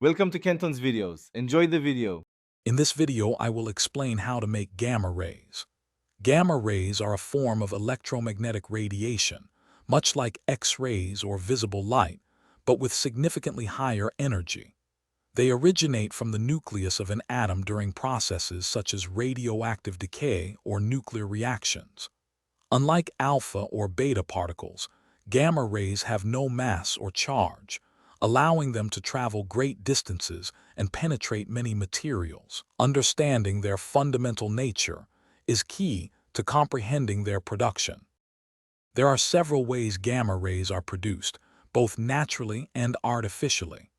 Welcome to Kenton's videos. Enjoy the video. In this video, I will explain how to make gamma rays. Gamma rays are a form of electromagnetic radiation, much like X-rays or visible light, but with significantly higher energy. They originate from the nucleus of an atom during processes such as radioactive decay or nuclear reactions. Unlike alpha or beta particles, gamma rays have no mass or charge, allowing them to travel great distances and penetrate many materials. Understanding their fundamental nature is key to comprehending their production. There are several ways gamma rays are produced, both naturally and artificially.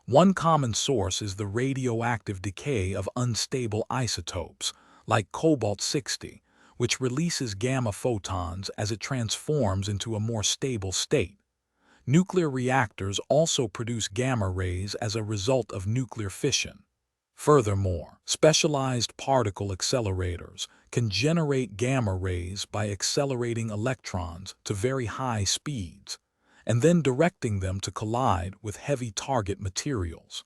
One common source is the radioactive decay of unstable isotopes, like cobalt-60, which releases gamma photons as it transforms into a more stable state. Nuclear reactors also produce gamma rays as a result of nuclear fission. Furthermore, specialized particle accelerators can generate gamma rays by accelerating electrons to very high speeds, and then directing them to collide with heavy target materials.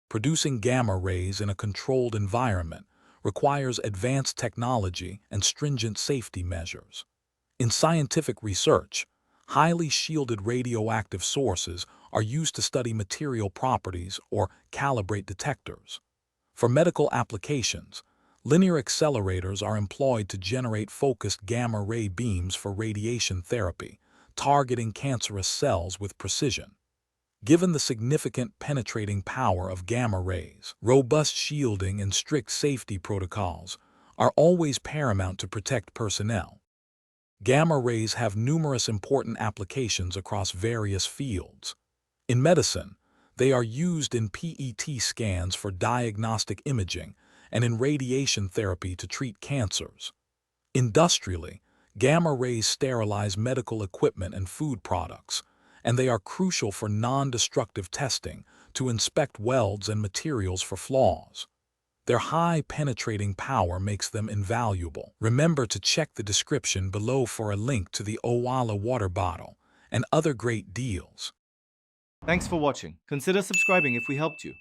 Producing gamma rays in a controlled environment requires advanced technology and stringent safety measures. In scientific research, highly shielded radioactive sources are used to study material properties or calibrate detectors. For medical applications, linear accelerators are employed to generate focused gamma ray beams for radiation therapy, targeting cancerous cells with precision. Given the significant penetrating power of gamma rays, robust shielding and strict safety protocols are always paramount to protect personnel. Gamma rays have numerous important applications across various fields. In medicine, they are used in PET scans for diagnostic imaging and in radiation therapy to treat cancers. Industrially, gamma rays sterilize medical equipment and food products, and they are crucial for non-destructive testing to inspect welds and materials for flaws. Their high penetrating power makes them invaluable. Remember to check the description below for a link to the Owala water bottle and other great deals. Thanks for watching. Consider subscribing if we helped you.